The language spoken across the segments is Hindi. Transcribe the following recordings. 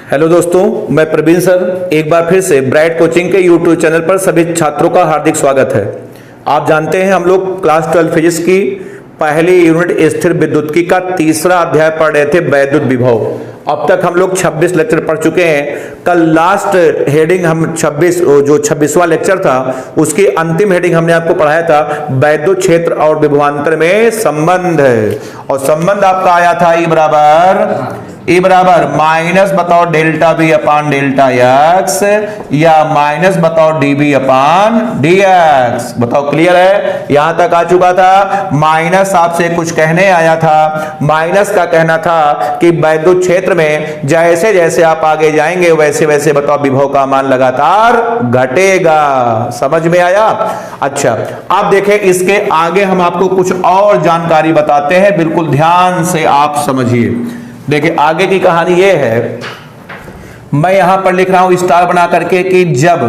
हेलो दोस्तों, मैं प्रवीण सर एक बार फिर से ब्राइट कोचिंग के यूट्यूब चैनल पर सभी छात्रों का हार्दिक स्वागत है। आप जानते हैं हम लोग क्लास 12 फिजिक्स की पहली यूनिट स्थिर विद्युत्की का तीसरा अध्याय पढ़ रहे थे, वैद्युत विभव। अब तक हम लोग 26 लेक्चर पढ़ चुके हैं। कल लास्ट हेडिंग हम 26वां लेक्चर था, उसकी अंतिम हेडिंग हमने आपको पढ़ाया था वैद्युत क्षेत्र और विभवांतर में संबंध। और संबंध आपका आया था ई बराबर माइनस बताओ delta B upon delta X या माइनस बताओ D B upon D X. बताओ क्लियर है? यहां तक आ चुका था। माइनस आपसे कुछ कहने आया था। माइनस का कहना था कि वैद्युत क्षेत्र में जैसे जैसे आप आगे जाएंगे वैसे वैसे बताओ विभव का मान लगातार घटेगा। समझ में आया? अच्छा, आप देखें इसके आगे हम आपको कुछ और जानकारी बताते हैं, बिल्कुल ध्यान से आप समझिए। देखिए आगे की कहानी यह है, मैं यहां पर लिख रहा हूं स्टार बना करके कि जब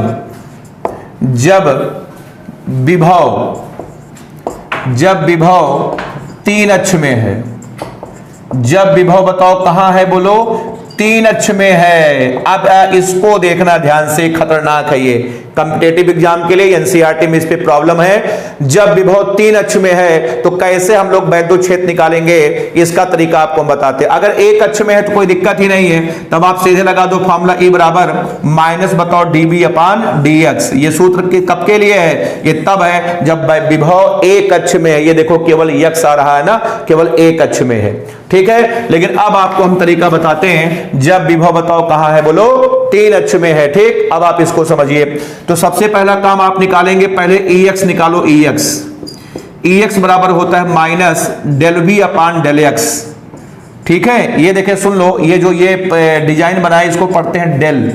विभव तीन अक्ष में है। जब विभव बताओ कहां है, बोलो तीन अक्ष में है। अब इसको देखना ध्यान से, खतरनाक है ये कॉम्पिटिटिव एग्जाम के लिए। एनसीईआरटी में इस पे प्रॉब्लम है। जब विभव तीन अक्ष में है तो कैसे हम लोग वैद्युत क्षेत्र निकालेंगे, इसका तरीका आपको हम बताते हैं। अगर एक अक्ष में है तो कोई दिक्कत ही नहीं है, तब आप सीधे लगा दो फॉर्मूला ई बराबर माइनस बताओ डीबी अपान डी एक्स। ये सूत्र कब के लिए है? ये तब है जब विभव एक अक्ष में है। ये देखो केवल यक्स आ रहा है ना, केवल एक अक्ष में है, ठीक है। लेकिन अब आपको हम तरीका बताते हैं, जब विभव बताओ कहां है, बोलो तीन अक्ष में है, ठीक। अब आप इसको समझिए। तो सबसे पहला काम आप निकालेंगे, पहले ई एक्स निकालो। ई एक्स बराबर होता है minus del B upon del X, ठीक है। ये देखें, सुन लो, ये जो ये डिजाइन बनाए इसको पढ़ते हैं डेल,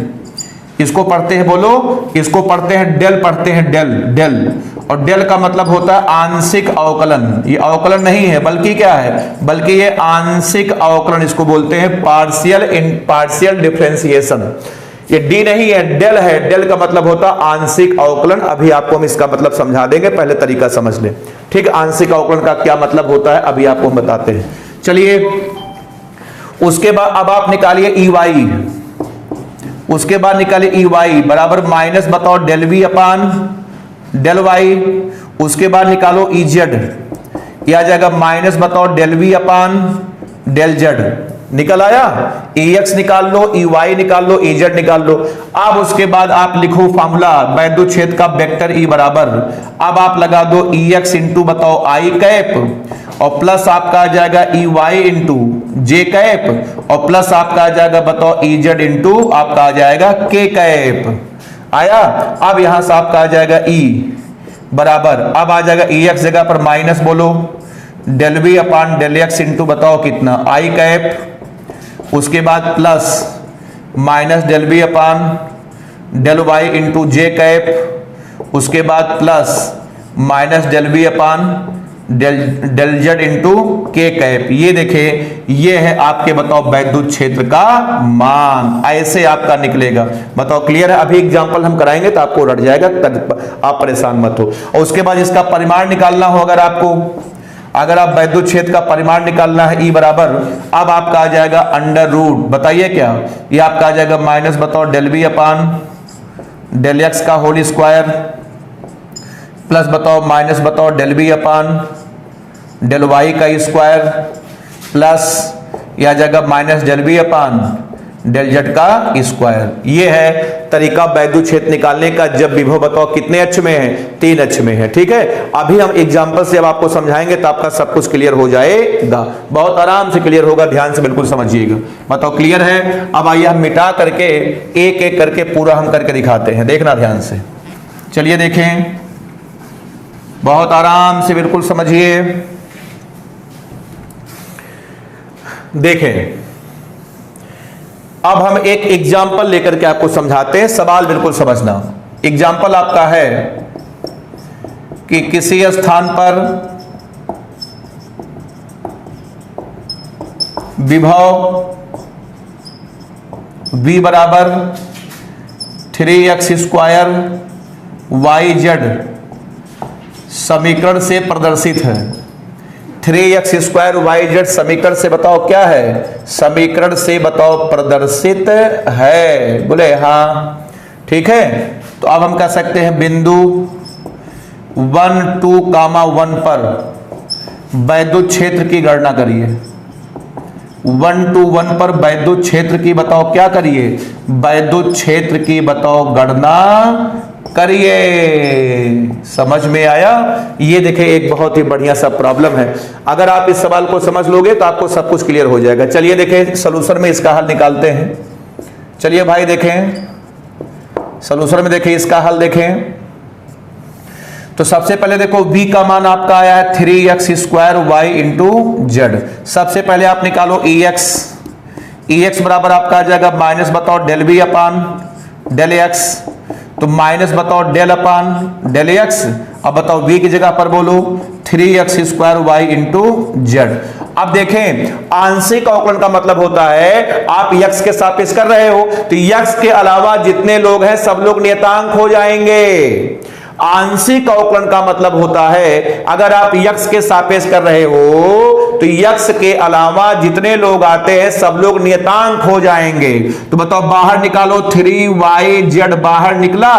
इसको पढ़ते हैं बोलो, इसको पढ़ते हैं डेल, पढ़ते हैं डेल। और डेल का मतलब होता है आंशिक अवकलन। ये अवकलन नहीं है बल्कि क्या है, बल्कि ये आंशिक अवकलन, इसको बोलते हैं पार्शियल डिफरेंशिएशन। ये डी नहीं है, डेल है। डेल का मतलब होता है आंशिक अवकलन। अभी आपको हम इसका मतलब समझा देंगे, पहले तरीका समझ ले, ठीक। आंशिक अवकलन का क्या मतलब होता है अभी आपको हम बताते हैं। चलिए, उसके बाद अब आप निकालिए ई वाई। उसके बाद निकालिए ई वाई बराबर माइनस बताओ del V upon del Y. उसके बाद निकालो ई जेड, यह आ जाएगा माइनस बताओ del V upon del Z. निकल आया? ई एक्स निकाल लो, ई वाई निकाल लो, ई जेड निकाल लो। अब उसके बाद आप लिखो फॉर्मूला वैद्युत क्षेत्र का वेक्टर ई बराबर, अब आप लगा दो ई एक्स इंटू बताओ आई कैप और प्लस आपका आ जाएगा E Y into j cap और प्लस आपका आ जाएगा बताओ ई जेड इंटू आपका आ जाएगा के कैप। आया? अब यहां से आपका आ जाएगा ई बराबर, अब आ जाएगा ई एक्स जगह पर माइनस बोलो del B upon del x into बताओ कितना आई कैप, उसके बाद plus minus del B upon del Y into j cap, उसके बाद plus minus del B upon del z into k cap. ये देखें, ये है आपके बताओ वैद्युत क्षेत्र का मान, ऐसे आपका निकलेगा। बताओ क्लियर है? अभी एग्जांपल हम कराएंगे तो आपको रट जाएगा, आप परेशान मत हो। और उसके बाद इसका परिमाण निकालना हो, अगर आप वैद्युत क्षेत्र का परिमाण निकालना है ई बराबर, अब आपका आ जाएगा अंडर रूट, बताइए क्या, ये आपका आ जाएगा माइनस बताओ del B upon del X का होल स्क्वायर प्लस बताओ माइनस बताओ del B upon del Y का स्क्वायर प्लस यह आ जाएगा minus del B upon del Z का स्क्वायर। ये है तरीका वैद्युत क्षेत्र निकालने का, जब विभव बताओ कितने अक्ष में है, तीन अक्ष में है, ठीक है। अभी हम एग्जांपल से अब आपको समझाएंगे तो आपका सब कुछ क्लियर हो जाएगा, बहुत आराम से क्लियर होगा। ध्यान से बिल्कुल समझिएगा। बताओ क्लियर है? अब आइए हम मिटा करके एक एक करके पूरा हम करके दिखाते हैं, देखना ध्यान से। चलिए देखें, बहुत आराम से बिल्कुल समझिए। देखें, अब हम एक एग्जाम्पल लेकर के आपको समझाते हैं, सवाल बिल्कुल समझना। एग्जाम्पल आपका है कि किसी स्थान पर विभव v बराबर 3x स्क्वायर वाई जेड समीकरण से प्रदर्शित है। 3x स्क्वायर वाई जेड समीकरण से बताओ क्या है, समीकरण से बताओ प्रदर्शित है, बोले हाँ, ठीक है। तो अब हम कह सकते हैं बिंदु 1, 2, 1 पर वैद्युत क्षेत्र की गणना करिए। 1, 2, 1 पर वैद्युत क्षेत्र की बताओ क्या करिए, वैद्युत क्षेत्र की बताओ गणना करिए। समझ में आया? ये देखें एक बहुत ही बढ़िया सा प्रॉब्लम है। अगर आप इस सवाल को समझ लोगे तो आपको सब कुछ क्लियर हो जाएगा। चलिए देखें सॉल्यूशन में इसका हल निकालते हैं। चलिए भाई देखें सॉल्यूशन में, देखें इसका हल देखें। तो सबसे पहले देखो v का मान आपका आया है 3x square y into Z. सबसे पहले आप निकालो ex बराबर आपका आ जाएगा माइनस बताओ del v upon del x, तो माइनस बताओ डेल अपान डेल x। अब बताओ v की जगह पर बोलो 3x square y into Z. अब देखें आंशिक अवकलन का मतलब होता है आप x के सापेक्ष कर रहे हो तो x के अलावा जितने लोग हैं सब लोग नियतांक हो जाएंगे। आंशिक अवकलन का मतलब होता है अगर आप x के सापेक्ष कर रहे हो तो x के अलावा जितने लोग आते हैं सब लोग नियतांक हो जाएंगे। तो बताओ बाहर निकालो 3yz बाहर निकला।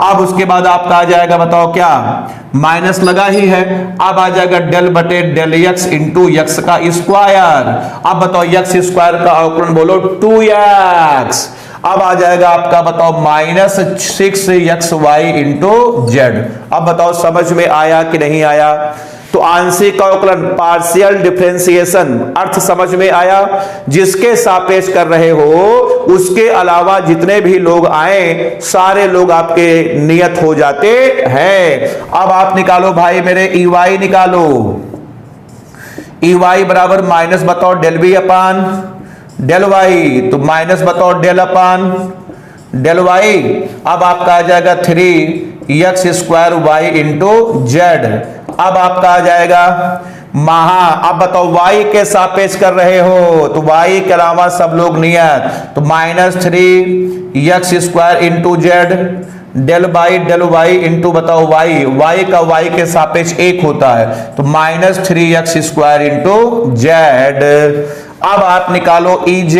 अब उसके बाद आपका आ जाएगा बताओ क्या, माइनस लगा ही है। अब आ जाएगा डेल बटे डेल x इंटू x का स्क्वायर। अब बताओ x स्क्वायर का अवकलन बोलो 2x। अब आ जाएगा आपका बताओ माइनस 6xy इंटू जेड। अब बताओ समझ में आया कि नहीं आया? तो आंशिक अवकलन पार्शियल डिफरेंशिएशन अर्थ समझ में आया। जिसके सापेक्ष कर रहे हो उसके अलावा जितने भी लोग आए सारे लोग आपके नियत हो जाते हैं। अब आप निकालो भाई मेरे EY निकालो। EY बराबर माइनस बताओ del v upon del Y, तो माइनस बताओ डेल अपान डेल वाई। अब आपका आ जाएगा 3x square y into Z. अब आपका आ जाएगा अब बताओ y के सापेक्ष कर रहे हो तो y के अलावा सब लोग नियत, तो minus 3x square into Z del Y into बताओ y का y के सापेक्ष 1 होता है तो minus 3x square into Z. अब आप निकालो EZ।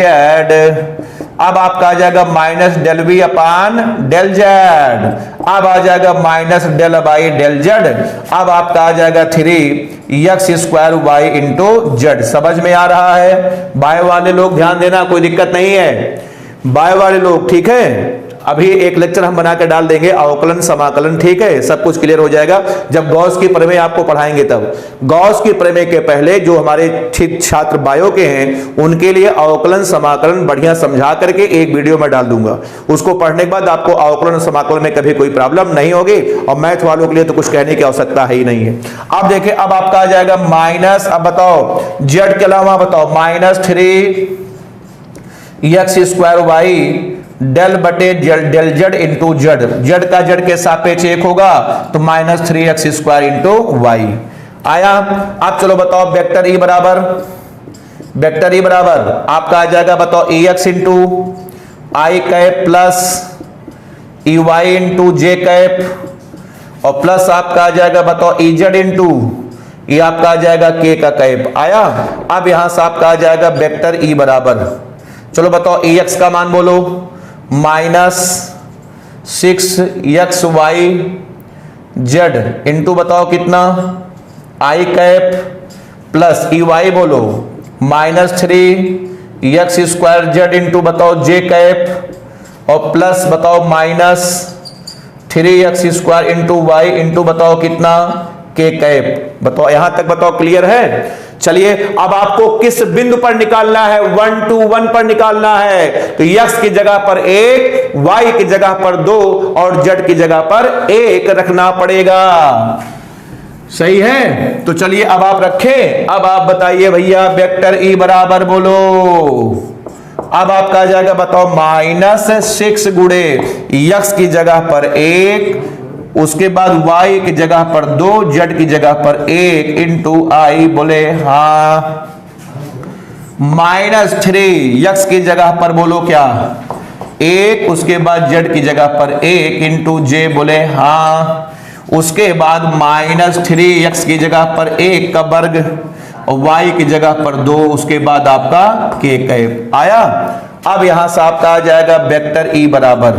अब आपका आ जाएगा minus del v upon del Z. अब आ जाएगा minus del by del Z. अब आपका आ जाएगा 3x square y into Z. समझ में आ रहा है? बाय वाले लोग ध्यान देना, कोई दिक्कत नहीं है। बाय वाले लोग ठीक है, अभी एक लेक्चर हम बना के डाल देंगे अवकलन समाकलन, ठीक है, सब कुछ क्लियर हो जाएगा जब गॉस की प्रमेय आपको पढ़ाएंगे तब। गॉस की प्रमेय के पहले जो हमारे छात्र बायो के हैं उनके लिए अवकलन समाकलन बढ़िया समझा करके एक वीडियो में डाल दूंगा। उसको पढ़ने के बाद आपको अवकलन समाकलन में कभी कोई प्रॉब्लम नहीं होगी और मैथ वालों के लिए तो कुछ कहने की आवश्यकता ही नहीं है। अब देखिए अब आपका आ जाएगा माइनस, अब बताओ जेड के अलावा बताओ minus 3x square y del बटे del z into z. Z का जेड के सापेक्ष 1 होगा तो minus 3x square into Y आया। अब चलो बताओ वेक्टर ई बराबर आपका आ जाएगा बताओ ex इंटू आई cap plus ey into j cap और प्लस आपका आ जाएगा बताओ ez इंटू ये आपका आ जाएगा k का कैप आया। अब यहां से आपका आ जाएगा वेक्टर ई बराबर, चलो बताओ ex का मान बोलो माइनस 6xy जेड इंटू बताओ कितना आई कैप प्लस ey बोलो minus 3x square Z into बताओ जे कैप और प्लस बताओ minus 3x square into Y into बताओ कितना k कैप। बताओ यहां तक बताओ क्लियर है? चलिए अब आपको किस बिंदु पर निकालना है, 1, 2, 1 पर निकालना है तो x की जगह पर 1, y की जगह पर 2 और z की जगह पर 1 रखना पड़ेगा। सही है? तो चलिए अब आप रखें। अब आप बताइए भैया वेक्टर ई बराबर बोलो। अब आपका आ जाएगा बताओ माइनस 6 गुणे x की जगह पर 1, उसके बाद y की जगह पर 2, z की जगह पर 1 इंटू आई, बोले हाँ। माइनस 3x की जगह पर बोलो क्या 1, उसके बाद z की जगह पर 1 इंटू जे, बोले हाँ। उसके बाद माइनस 3x की जगह पर 1 का वर्ग और y की जगह पर 2, उसके बाद आपका k कैप आया। अब यहां से आपका आ जाएगा वेक्टर e बराबर,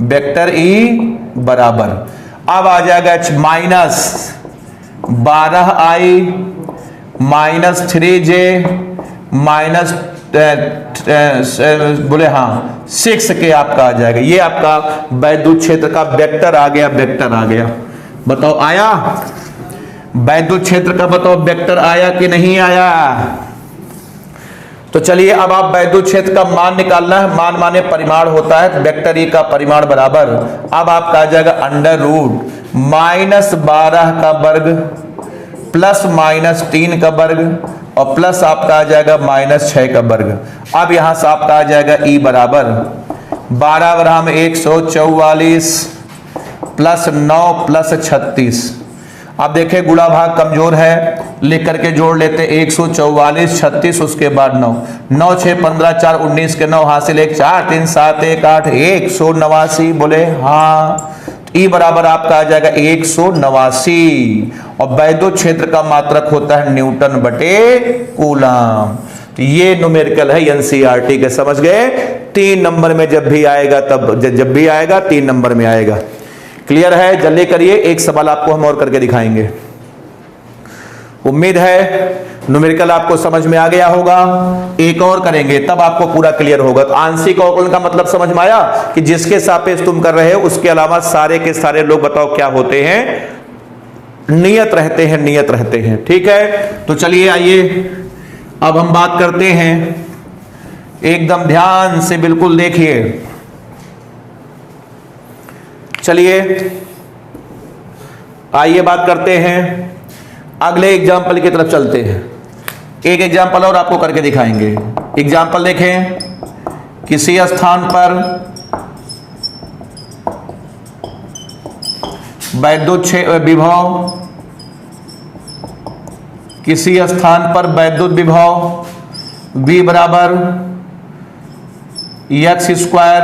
वेक्टर e बराबर अब आ जाएगा minus 12i minus 3j minus बोले हाँ 6k आपका आ जाएगा। ये आपका वैद्युत क्षेत्र का वेक्टर आ गया, वेक्टर आ गया। बताओ आया? वैद्युत क्षेत्र का बताओ वेक्टर आया कि नहीं आया? तो चलिए अब आप वैद्युत क्षेत्र का मान निकालना है। मान माने परिमाण होता है, वेक्टर ई का परिमाण बराबर अब आपका आ जाएगा अंडर रूट -12 का वर्ग प्लस -3 का वर्ग और प्लस आपका आ जाएगा -6 का वर्ग। अब यहां से आपका आ जाएगा ई बराबर 12 ग्राम 144 प्लस 9 प्लस 36। अब देखें गुणा भाग कमजोर है, लिख करके जोड़ लेते 144 36 उसके बाद 9 9 6 15 4 19 के 9 हासिल 1 4 3 7 1 8 189। बोले हाँ। ई बराबर आपका आ जाएगा 189 और वैद्युत क्षेत्र का मात्रक होता है न्यूटन बटे कूलम। तो ये न्यूमेरिकल है एनसीईआरटी के, समझ गए? 3 नंबर में जब भी आएगा, तब जब भी आएगा 3 नंबर में आएगा। क्लियर है? जल्दी करिए, एक सवाल आपको हम और करके दिखाएंगे। उम्मीद है न्यूमेरिकल आपको समझ में आ गया होगा। एक और करेंगे तब आपको पूरा क्लियर होगा। तो आंशिक अवकलन का मतलब समझ में आया कि जिसके सापेक्ष तुम कर रहे हो उसके अलावा सारे के सारे लोग बताओ क्या होते हैं? नियत रहते हैं, नियत रहते हैं। ठीक है, तो चलिए आइए अब हम बात करते हैं, एकदम ध्यान से बिल्कुल देखिए। चलिए आइए बात करते हैं, अगले एग्जाम्पल की तरफ चलते हैं। एक एग्जाम्पल और आपको करके दिखाएंगे। एग्जाम्पल देखें, किसी स्थान पर वैद्युत विभव, किसी स्थान पर वैद्युत विभव V बराबर x स्क्वायर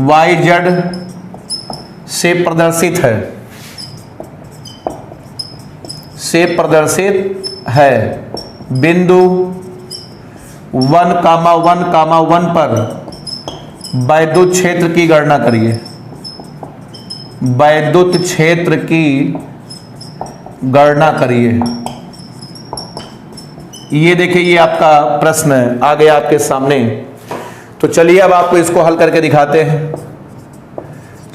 YZ से प्रदर्शित है, से प्रदर्शित है। बिंदु 1,1,1 पर वैद्युत क्षेत्र की गणना करिए। वैद्युत क्षेत्र की गणना करिए। ये देखिए, ये आपका प्रश्न आ गया आपके सामने। तो चलिए अब आपको इसको हल करके दिखाते हैं।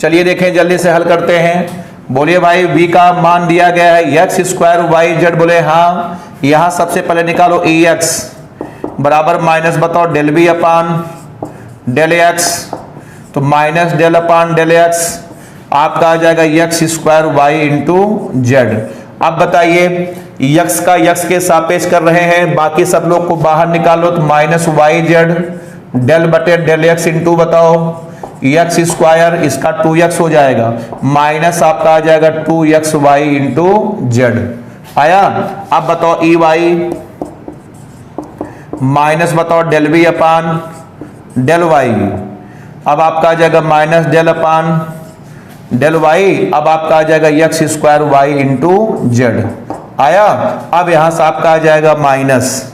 चलिए देखें, जल्दी से हल करते हैं। बोलिए भाई, v का मान दिया गया है x स्क्वायर YZ। बोले हाँ। यहां सबसे पहले निकालो EX बराबर माइनस बताओ del V upon del x, तो minus del upon del x आपका आ जाएगा x square y into Z. अब बताइए, x का x के सापेक्ष कर रहे हैं, बाकी सब लोग को बाहर निकालो, तो माइनस YZ डेल बटे डेल x इंटू बताओ x स्क्वायर, इसका 2x हो जाएगा, माइनस आपका आ जाएगा 2xy इंटू जेड। आया? अब बताओ EY माइनस बताओ del V upon del y, अब आपका आ जाएगा minus del upon del y, अब आपका आ जाएगा x square y into Z. आया? अब यहां से आपका आ जाएगा माइनस,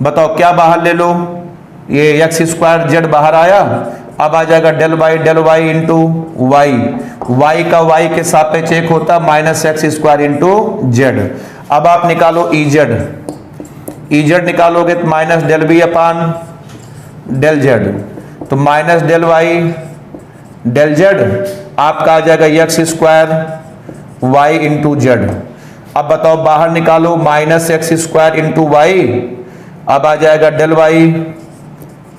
बताओ क्या बाहर ले लो, ये x स्क्वायर जेड बाहर आया। अब आ जाएगा del y into y, y का y के सापेक्ष एक होता minus x square into Z. अब आप निकालो EZ निकालोगे तो minus del V upon del z, तो minus del y del z आपका आ जाएगा x square y into Z. अब बताओ बाहर निकालो minus x square into y, अब आ जाएगा del y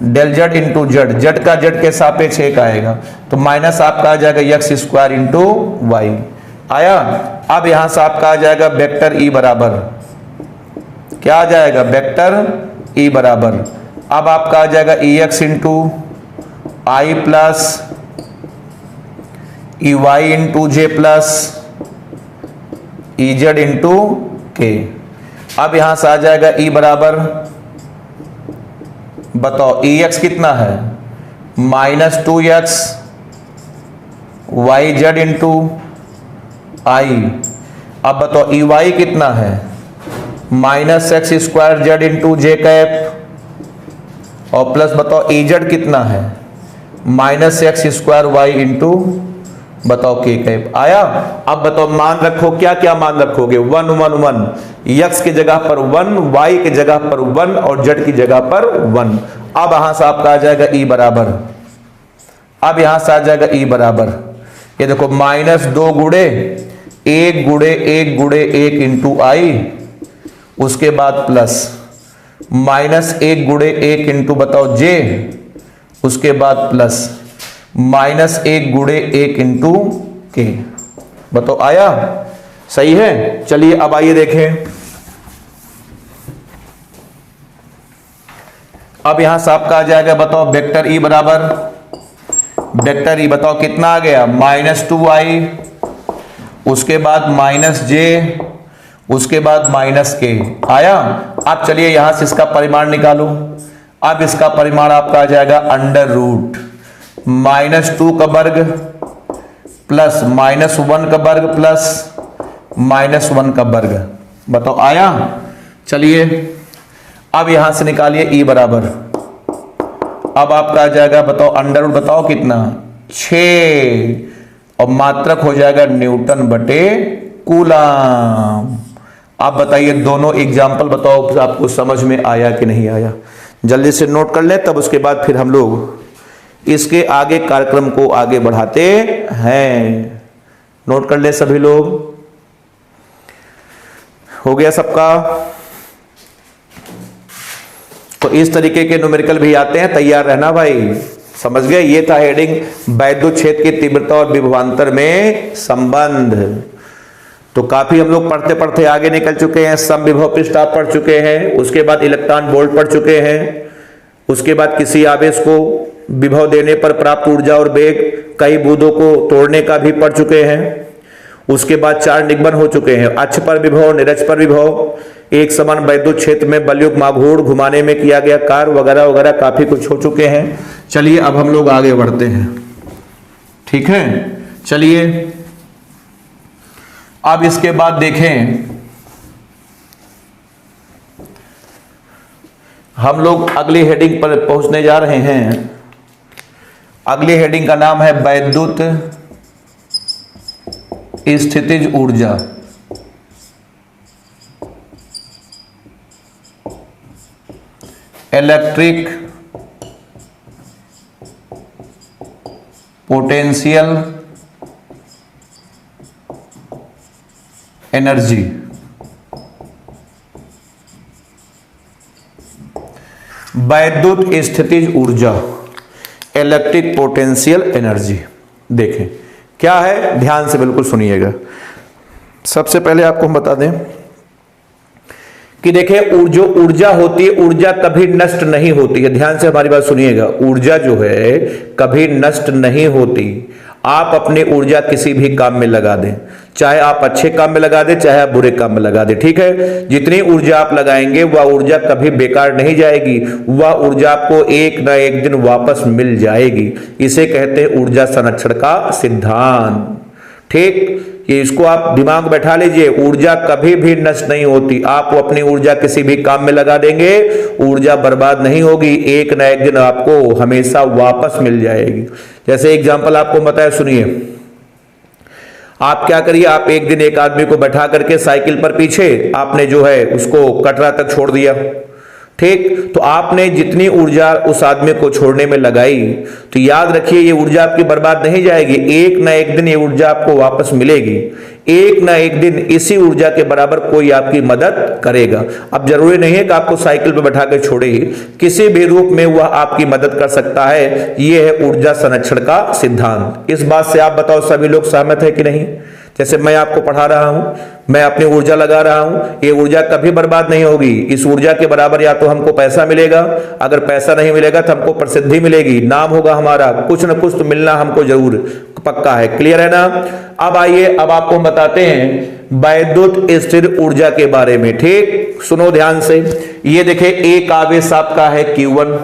del z into z, z का जेड के सापेक्ष एक आएगा, तो माइनस आपका आ जाएगा x स्क्वायर इंटू वाई। आया? अब यहां से आपका आ जाएगा वेक्टर E बराबर, क्या आ जाएगा? वेक्टर E बराबर, अब आपका आ जाएगा EX इंटू आई प्लस EY इंटू जे प्लस EZ इंटू के। अब यहां से आ जाएगा E बराबर, बताओ EX कितना है? Minus 2x YZ into i. अब बताओ EY कितना है? Minus x square Z into j cap, और प्लस बताओ ई जेड कितना है, minus x square y into बताओ के कैप। आया? अब बताओ मान रखो, क्या क्या मान रखोगे, 1 1 1, एक्स की जगह पर 1, वाई की जगह पर 1 और जेड की जगह पर 1। अब यहां से आपका आ जाएगा ई बराबर, अब यहां से आ जाएगा ई बराबर, ये देखो माइनस 2 गुड़े 1 गुड़े 1 गुड़े 1 इंटू आई, उसके बाद प्लस माइनस 1 गुड़े 1 इंटू बताओ जे, उसके बाद प्लस माइनस 1 गुड़े 1 इंटू के। बताओ आया? सही है। चलिए अब आइए देखें, अब यहां से आपका आ जाएगा बताओ वेक्टर ई बराबर, वेक्टर ई बताओ कितना आ गया, माइनस 2i, उसके बाद माइनस जे, उसके बाद माइनस के। आया? अब चलिए यहां से इसका परिमाण निकालो। अब इसका परिमाण आपका आ जाएगा अंडर रूट -2 का वर्ग प्लस -1 का वर्ग प्लस -1 का वर्ग। बताओ आया? चलिए अब यहां से निकालिए ई बराबर, अब आपका आ जाएगा बताओ अंडर रूट बताओ कितना, 6, और मात्रक हो जाएगा न्यूटन बटे कूलम। आप बताइए दोनों एग्जाम्पल बताओ आपको समझ में आया कि नहीं आया, जल्दी से नोट कर लें, तब उसके बाद फिर हम लोग इसके आगे कार्यक्रम को आगे बढ़ाते हैं। नोट कर लें सभी लोग, हो गया सबका? तो इस तरीके के न्यूमेरिकल भी आते हैं, तैयार रहना भाई। समझ गए? ये था हेडिंग वैद्युत क्षेत्र की तीव्रता और विभवांतर में संबंध। तो काफी हम लोग पढ़ते पढ़ते आगे निकल चुके हैं। समविभव पृष्ठ आप पढ़ चुके हैं, उसके बाद इलेक्ट्रॉन वोल्ट पढ़ चुके हैं, उसके बाद किसी आवेश को विभव देने पर प्राप्त ऊर्जा और वेग, कई बूंदों को तोड़ने का भी पढ़ चुके हैं। उसके बाद 4 निगमन हो चुके हैं, अक्ष पर विभव, निरक्ष पर विभव, एक समान वैद्युत क्षेत्र में बलयुक्त माघूर्ण घुमाने में किया गया कार्य वगैरह वगैरह काफी कुछ हो चुके हैं। चलिए अब हम लोग आगे बढ़ते हैं, ठीक है? चलिए अब इसके बाद देखें, हम लोग अगली हेडिंग पर पहुंचने जा रहे हैं। अगली हेडिंग का नाम है वैद्युत स्थितिज ऊर्जा। Electric potential energy. वैद्युत स्थितिज ऊर्जा, इलेक्ट्रिक पोटेंशियल एनर्जी। देखें क्या है, ध्यान से बिल्कुल सुनिएगा। सबसे पहले आपको हम बता दें कि देखिए जो ऊर्जा होती है, ऊर्जा कभी नष्ट नहीं होती है। ध्यान से हमारी बात सुनिएगा, ऊर्जा जो है कभी नष्ट नहीं होती। आप अपनी ऊर्जा किसी भी काम में लगा दें, चाहे आप अच्छे काम में लगा दें, चाहे आप बुरे काम में लगा दें, ठीक है? जितनी ऊर्जा आप लगाएंगे वह ऊर्जा कभी बेकार नहीं जाएगी, वह ऊर्जा आपको एक न एक दिन वापस मिल जाएगी। इसे कहते हैं ऊर्जा संरक्षण का सिद्धांत, ठीक? ये इसको आप दिमाग बैठा लीजिए, ऊर्जा कभी भी नष्ट नहीं होती। आप अपनी ऊर्जा किसी भी काम में लगा देंगे, ऊर्जा बर्बाद नहीं होगी, एक न एक दिन आपको हमेशा वापस मिल जाएगी। जैसे एग्जांपल आपको बताया, सुनिए। आप क्या करिए, आप एक दिन एक आदमी को बैठा करके साइकिल पर पीछे आपने जो है उसको कटरा तक छोड़ दिया, ठीक? तो आपने जितनी ऊर्जा उस आदमी को छोड़ने में लगाई, तो याद रखिए ये ऊर्जा आपकी बर्बाद नहीं जाएगी, एक ना एक दिन ये ऊर्जा आपको वापस मिलेगी। एक ना एक दिन इसी ऊर्जा के बराबर कोई आपकी मदद करेगा। अब जरूरी नहीं है कि आपको साइकिल पर बैठा कर छोड़े ही, किसी भी रूप में वह आपकी मदद कर सकता है। यह है ऊर्जा संरक्षण का सिद्धांत। इस बात से आप बताओ सभी लोग सहमत है कि नहीं? जैसे मैं आपको पढ़ा रहा हूं, मैं अपनी ऊर्जा लगा रहा हूं, ये ऊर्जा कभी बर्बाद नहीं होगी। इस ऊर्जा के बराबर या तो हमको पैसा मिलेगा, अगर पैसा नहीं मिलेगा तो हमको प्रसिद्धि मिलेगी, नाम होगा हमारा, कुछ न कुछ तो मिलना हमको जरूर पक्का है। क्लियर है ना? अब आइए, अब आपको हम बताते हैं वैद्युत स्थिर ऊर्जा के बारे में, ठीक? सुनो ध्यान से। ये देखे एक आवेश आपका है Q1,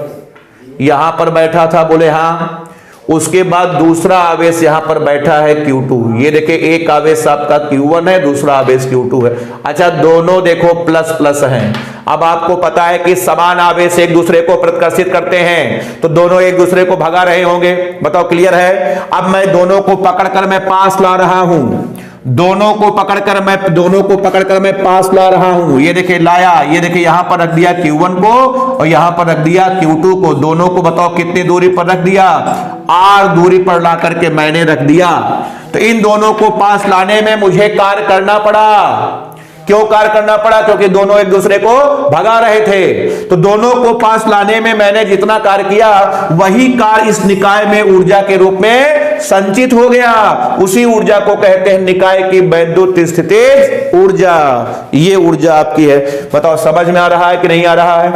यहां पर बैठा था, बोले हाँ, उसके बाद दूसरा आवेश यहां पर बैठा है Q2। ये देखिए एक आवेश आपका Q1 है, दूसरा आवेश Q2 है। अच्छा, दोनों देखो प्लस प्लस हैं। अब आपको पता है कि समान आवेश एक दूसरे को प्रतिकर्षित करते हैं, तो दोनों एक दूसरे को भगा रहे होंगे। बताओ क्लियर है? अब मैं दोनों को पकड़कर मैं पास ला रहा हूं, दोनों को पकड़कर मैं पास ला रहा हूं। ये देखिए लाया, ये देखिए यहां पर रख दिया Q1 को और यहां पर रख दिया Q2 को। दोनों को बताओ कितनी दूरी पर रख दिया? R दूरी पर ला करके मैंने रख दिया। तो इन दोनों को पास लाने में मुझे कार्य करना पड़ा। क्यों कार्य करना पड़ा? क्योंकि दोनों एक दूसरे को भगा रहे थे। तो दोनों को पास लाने में मैंने जितना कार्य किया, वही कार्य इस निकाय में ऊर्जा के रूप में संचित हो गया। उसी ऊर्जा को कहते हैं निकाय की वैद्युत स्थितिज ऊर्जा। ये ऊर्जा आपकी है। बताओ समझ में आ रहा है कि नहीं आ रहा है?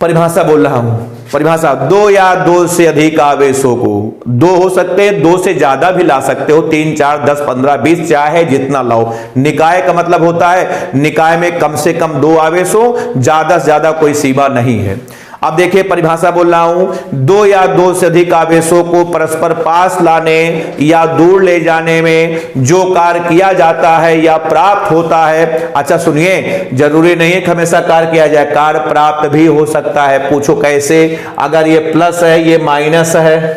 परिभाषा बोल रहा हूं। परिभाषा, दो या दो से अधिक आवेशों को, दो हो सकते हैं, दो से ज्यादा भी ला सकते हो, 3 4 10 15 20 चाहे जितना लाओ। निकाय का मतलब होता है निकाय में कम से कम दो आवेश हो, ज्यादा से ज्यादा कोई सीमा नहीं है। अब देखिए परिभाषा बोल रहा हूं, दो या दो से अधिक आवेशों को परस्पर पास लाने या दूर ले जाने में जो कार्य किया जाता है या प्राप्त होता है। अच्छा सुनिए, जरूरी नहीं है कि हमेशा कार्य किया जाए, कार्य प्राप्त भी हो सकता है। पूछो कैसे? अगर ये प्लस है, ये माइनस है,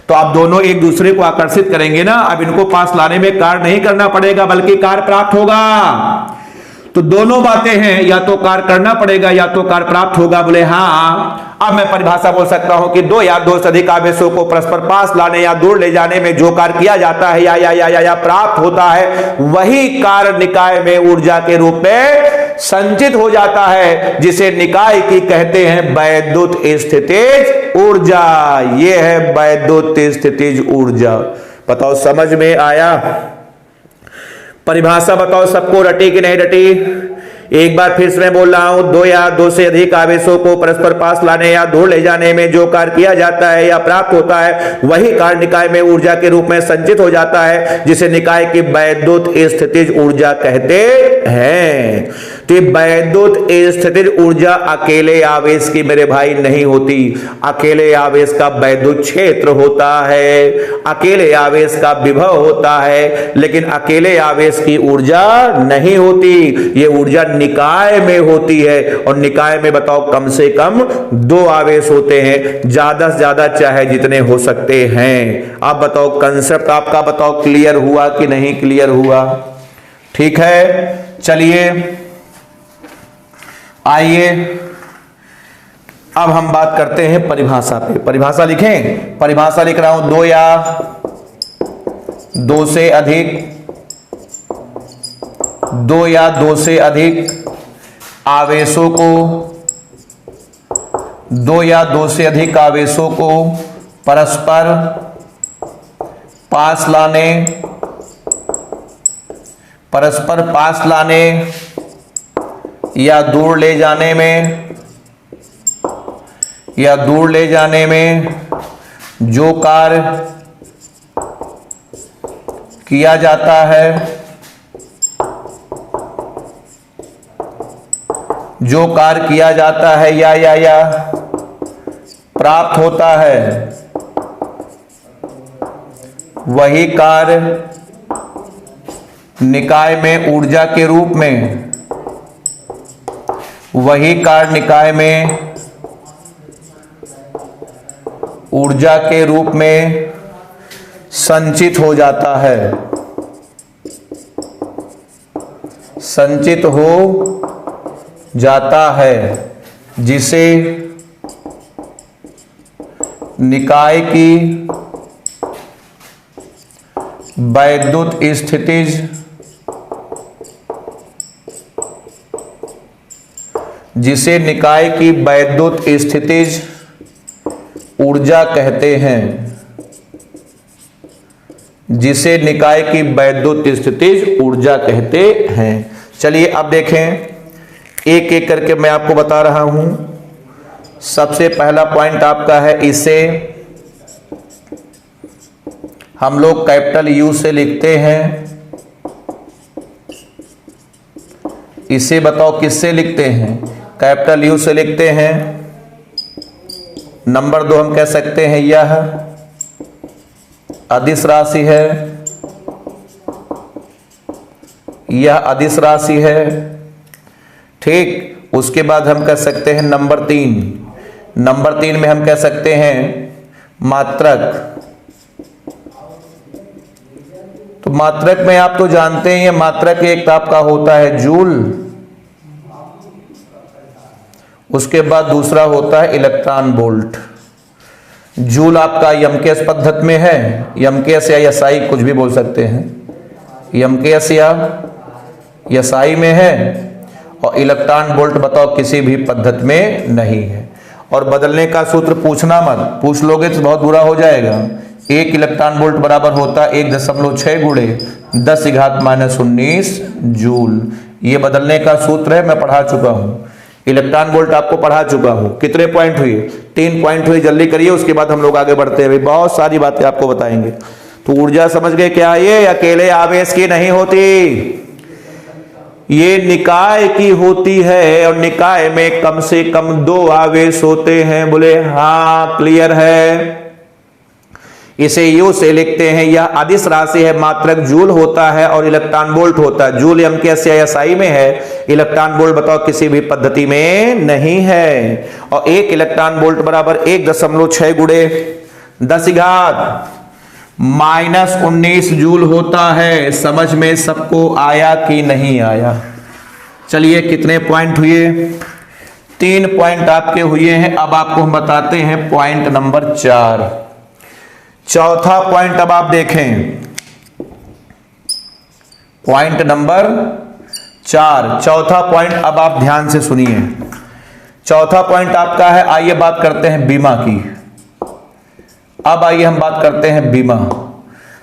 तो आप दोनों एक दूसरे को आकर्षित करेंगे ना। अब इनको पास लाने में कार्य नहीं करना पड़ेगा, बल्कि कार्य प्राप्त होगा। तो दोनों बातें हैं, या तो कार्य करना पड़ेगा या तो कार्य प्राप्त होगा। बोले हाँ। अब मैं परिभाषा बोल सकता हूं कि दो या दो से अधिक आवेशों को परस्पर पास लाने या दूर ले जाने में जो कार्य किया जाता है या प्राप्त होता है, वही कार्य निकाय में ऊर्जा के रूप में संचित हो जाता है, जिसे निकाय की कहते हैं वैद्युत स्थितिज ऊर्जा। ये है वैद्युत स्थितिज ऊर्जा। बताओ समझ में आया? परिभाषा बताओ सबको रटी कि नहीं रटी? एक बार फिर से मैं बोल रहा हूं, दो या दो से अधिक आवेशों को परस्पर पास लाने या दूर ले जाने में जो कार्य किया जाता है या प्राप्त होता है, वही कार्य निकाय में ऊर्जा के रूप में संचित हो जाता है, जिसे निकाय की वैद्युत स्थितिज ऊर्जा कहते हैं। तो वैद्युत स्थितिज ऊर्जा अकेले आवेश की मेरे भाई नहीं होती। अकेले आवेश का वैद्युत क्षेत्र होता है, अकेले आवेश का विभव होता है, लेकिन अकेले आवेश की ऊर्जा नहीं होती। ये ऊर्जा निकाय में होती है, और निकाय में बताओ कम से कम दो आवेश होते हैं, ज्यादा से ज्यादा चाहे जितने हो सकते हैं। आप बताओ कंसेप्ट आपका बताओ क्लियर हुआ कि नहीं क्लियर हुआ? ठीक है, चलिए आइए अब हम बात करते हैं परिभाषा पे। परिभाषा लिखें। परिभाषा लिख रहा हूं, दो या दो से अधिक आवेशों को, दो या दो से अधिक आवेशों को परस्पर पास लाने या दूर ले जाने में जो कार्य किया जाता है, या प्राप्त होता है, वही कार्य निकाय में ऊर्जा के रूप में, वही कार्य निकाय में ऊर्जा के रूप में संचित हो जाता है, संचित हो जाता है, जिसे निकाय की वैद्युत स्थितिज ऊर्जा कहते हैं, जिसे निकाय की वैद्युत स्थितिज ऊर्जा कहते हैं। चलिए अब देखें, एक एक करके मैं आपको बता रहा हूं। सबसे पहला पॉइंट आपका है, इसे हम लोग कैपिटल यू से लिखते हैं। इसे बताओ किससे लिखते हैं? कैपिटल यू से लिखते हैं। नंबर 2 हम कह सकते हैं यह अदिश राशि है, यह अदिश राशि है। ठीक, उसके बाद हम कह सकते हैं नंबर 3 में हम कह सकते हैं मात्रक। तो मात्रक में आप तो जानते हैं, ये मात्रक एक आपका होता है जूल, उसके बाद दूसरा होता है इलेक्ट्रॉन वोल्ट। जूल आपका यमकेश पद्धति में है, यमकेश या एसआई कुछ भी बोल सकते हैं, यमकेश या एसआई में है, और इलेक्ट्रॉन वोल्ट बताओ किसी भी पद्धति में नहीं है। और बदलने का सूत्र पूछना मत, पूछ लोगे तो बहुत बुरा हो जाएगा। 1 इलेक्ट्रॉन वोल्ट बराबर होता है 1.6 गुणे 10⁻⁻19 जूल। ये बदलने का सूत्र है, मैं पढ़ा चुका हूं। इलेक्ट्रॉन वोल्ट आपको पढ़ा चुका हूं। कितने पॉइंट हुए? 3 पॉइंट हुए, जल्दी करिए, उसके बाद हम लोग आगे बढ़ते हैं। बहुत सारी बातें आपको बताएंगे। तो ऊर्जा समझ गए क्या? ये अकेले आवेश की नहीं होती, ये निकाय की होती है, और निकाय में कम से कम 2 आवेश होते हैं। बोले हाँ, क्लियर है। इसे यू से लिखते हैं, यह अदिश राशि है, मात्रक जूल होता है और इलेक्ट्रॉन वोल्ट होता है। जूल यमकेश या एसआई में है, इलेक्ट्रॉन वोल्ट बताओ किसी भी पद्धति में नहीं है। और 1 इलेक्ट्रॉन वोल्ट बराबर 1.6 गुणे 10⁻⁻19 जूल होता है। समझ में सबको आया कि नहीं आया? चलिए, कितने पॉइंट हुए? 3 पॉइंट आपके हुए हैं। अब आपको हम बताते हैं पॉइंट नंबर 4। चौथा पॉइंट अब आप देखें, पॉइंट नंबर 4, चौथा पॉइंट अब आप ध्यान से सुनिए। चौथा पॉइंट आपका है, आइए बात करते हैं बीमा की। अब आइए हम बात करते हैं बीमा।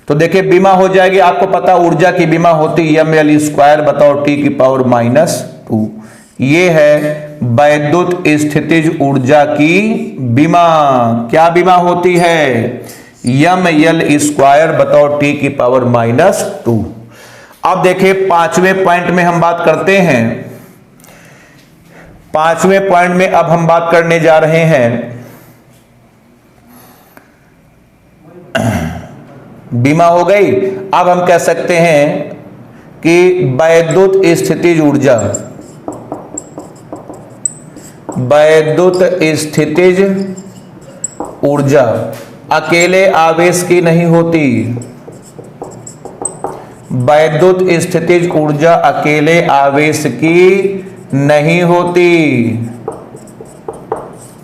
तो देखिए, बीमा हो जाएगी, आपको पता ऊर्जा की बीमा होती है ml² बताओ T⁻²। ये है वैद्युत स्थितिज ऊर्जा की बीमा। क्या बीमा होती है? ml² बताओ T⁻²। अब देखिए, 5वें पॉइंट में हम बात करते हैं। 5वें पॉइंट में अब हम बात करने जा रहे हैं बीमा हो गई। अब हम कह सकते हैं कि वैद्युत स्थितिज ऊर्जा, वैद्युत स्थितिज ऊर्जा अकेले आवेश की नहीं होती। वैद्युत स्थितिज ऊर्जा अकेले आवेश की नहीं होती।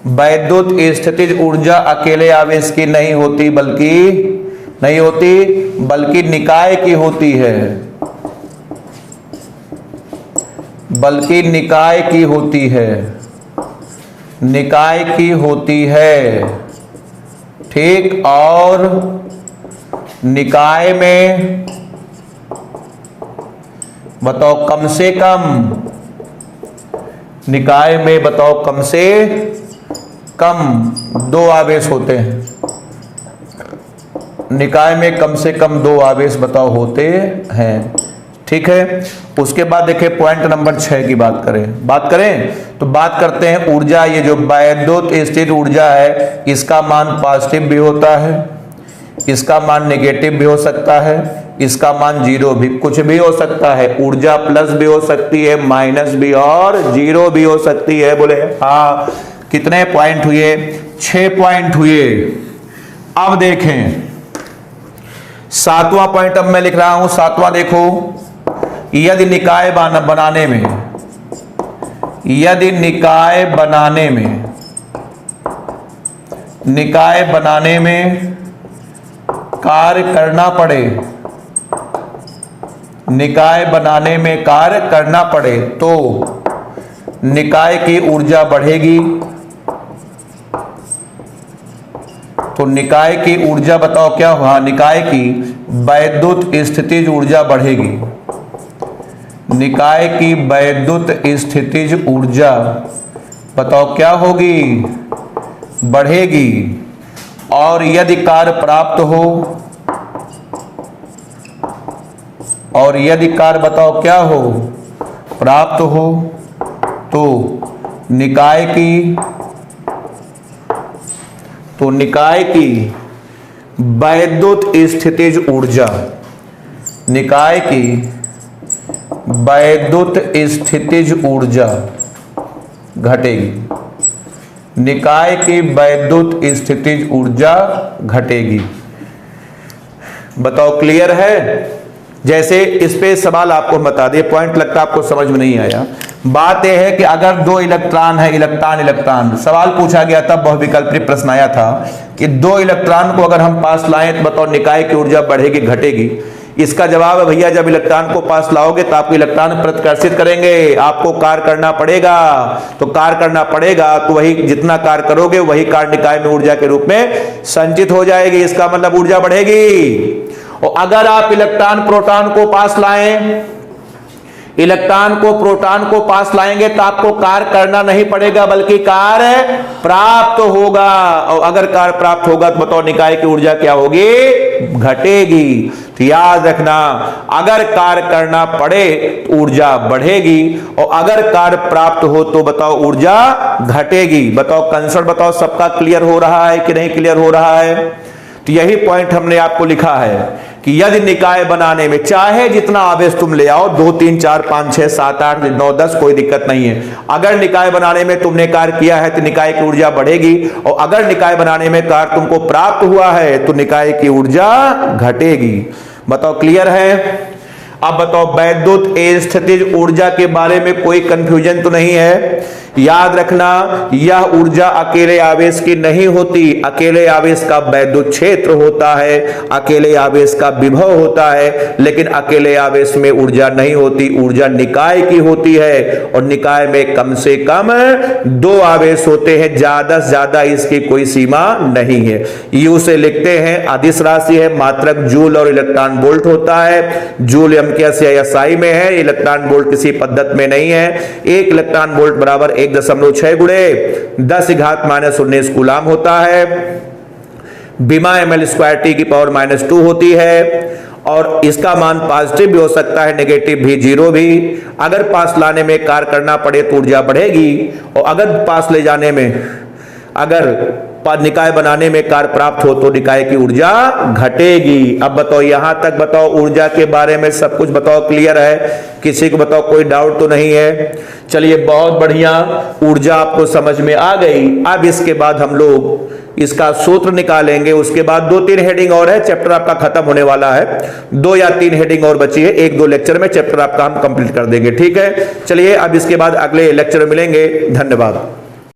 वैद्युत स्थितिज ऊर्जा अकेले आवेश की नहीं होती, बल्कि निकाय की होती है। बल्कि निकाय की होती है, निकाय की होती है। ठीक, और निकाय में बताओ कम से कम, निकाय में बताओ कम से कम 2 आवेश होते हैं। निकाय में कम से कम 2 आवेश बताओ होते हैं। ठीक है, उसके बाद देखिए पॉइंट नंबर 6 की बात करें तो बात करते हैं ऊर्जा। ये जो वैद्युत स्थित ऊर्जा है, इसका मान पॉजिटिव भी होता है, इसका मान नेगेटिव भी हो सकता है, इसका मान 0 भी, कुछ भी हो सकता है। ऊर्जा प्लस भी हो सकती है, माइनस भी, और 0 भी हो सकती है। बोले हाँ। कितने पॉइंट हुए? 6 पॉइंट हुए। अब देखें 7वां पॉइंट अब मैं लिख रहा हूं। 7वां देखो, यदि निकाय बनाने में, यदि निकाय बनाने में कार्य करना पड़े, निकाय बनाने में कार्य करना पड़े तो निकाय की ऊर्जा बढ़ेगी। तो निकाय की ऊर्जा बताओ क्या हुआ? निकाय की वैद्युत स्थितिज ऊर्जा बढ़ेगी। निकाय की वैद्युत स्थितिज ऊर्जा बताओ क्या होगी? बढ़ेगी। और यदि कार्य प्राप्त हो, और यदि कार्य बताओ क्या हो? प्राप्त हो, तो निकाय की तो निकाय की वैद्युत स्थितिज ऊर्जा, निकाय की वैद्युत स्थितिज ऊर्जा घटेगी, निकाय की वैद्युत स्थितिज ऊर्जा घटेगी। बताओ क्लियर है? जैसे इस पे सवाल आपको बता दे, पॉइंट लगता आपको समझ में नहीं आया। बात यह है कि अगर दो इलेक्ट्रॉन है, इलेक्ट्रॉन सवाल पूछा गया था, बहुविकल्पी प्रश्न आया था कि दो इलेक्ट्रॉन को अगर हम पास लाएं तो बताओ निकाय की ऊर्जा बढ़ेगी घटेगी? इसका जवाब है भैया जब इलेक्ट्रॉन को पास लाओगे तो आपको इलेक्ट्रॉन प्रतिकर्षित करेंगे, आपको कार्य करना पड़ेगा। तो कार्य करना पड़ेगा तो वही जितना कार्य करोगे वही कार्य निकाय में ऊर्जा के रूप में संचित हो जाएगी, इसका मतलब ऊर्जा बढ़ेगी। और अगर आप इलेक्ट्रॉन प्रोटॉन को पास लाएं, इलेक्ट्रॉन को प्रोटॉन को पास लाएंगे तो आपको कार्य करना नहीं पड़ेगा बल्कि कार्य प्राप्त होगा। और अगर कार्य प्राप्त होगा तो बताओ निकाय की ऊर्जा क्या होगी? घटेगी। तो याद रखना, अगर कार्य करना पड़े तो ऊर्जा बढ़ेगी और अगर कार्य प्राप्त हो तो बताओ ऊर्जा घटेगी। बताओ कंसेप्ट बताओ सबका क्लियर हो रहा है कि नहीं क्लियर हो रहा है? तो यही पॉइंट हमने आपको लिखा है कि यदि निकाय बनाने में चाहे जितना आवेश तुम ले आओ, 2 3 4 5 6 7 8 9 10 कोई दिक्कत नहीं है। अगर निकाय बनाने में तुमने कार्य किया है तो निकाय की ऊर्जा बढ़ेगी और अगर निकाय बनाने में कार्य तुमको प्राप्त हुआ है तो निकाय की ऊर्जा घटेगी। बताओ क्लियर है? अब बताओ वैद्युत स्थितिज ऊर्जा के बारे में कोई कंफ्यूजन तो नहीं है? याद रखना, यह ऊर्जा अकेले आवेश की नहीं होती, अकेले आवेश का वैद्युत क्षेत्र होता है, अकेले आवेश का विभव होता है, लेकिन अकेले आवेश में ऊर्जा नहीं होती, ऊर्जा निकाय की होती है। और निकाय में कम से कम 2 आवेश होते हैं, ज्यादा से ज्यादा इसकी कोई सीमा नहीं है। यू से लिखते हैं अदिश राशि है, मात्रक जूल और इलेक्ट्रॉन वोल्ट होता है। जूल एम्पियर या SI में है, इलेक्ट्रॉन वोल्ट किसी पद्धति में नहीं है। 1 इलेक्ट्रॉन वोल्ट बराबर 1.6 गुणे 10⁻⁻⁹ कूलाम होता है। बीमा ml² T⁻⁻2 होती है और इसका मान पॉजिटिव भी हो सकता है, नेगेटिव भी, 0 भी। अगर पास लाने में कार्य करना पड़े तो ऊर्जा बढ़ेगी और अगर पास ले जाने में, अगर निकाय बनाने में कार्य प्राप्त हो तो निकाय की ऊर्जा घटेगी। अब बताओ यहां तक बताओ ऊर्जा के बारे में सब कुछ बताओ क्लियर है? किसी को बताओ कोई डाउट तो नहीं है? चलिए बहुत बढ़िया, ऊर्जा आपको समझ में आ गई। अब इसके बाद हम लोग इसका सूत्र निकालेंगे, उसके बाद 2-3 हेडिंग और है, चैप्टर आपका खत्म होने वाला है। 2 या 3 हेडिंग और बची है, 1-2 लेक्चर में चैप्टर आपका हम कंप्लीट कर देंगे, ठीक है? चलिए अब इसके बाद अगले लेक्चर में मिलेंगे, धन्यवाद।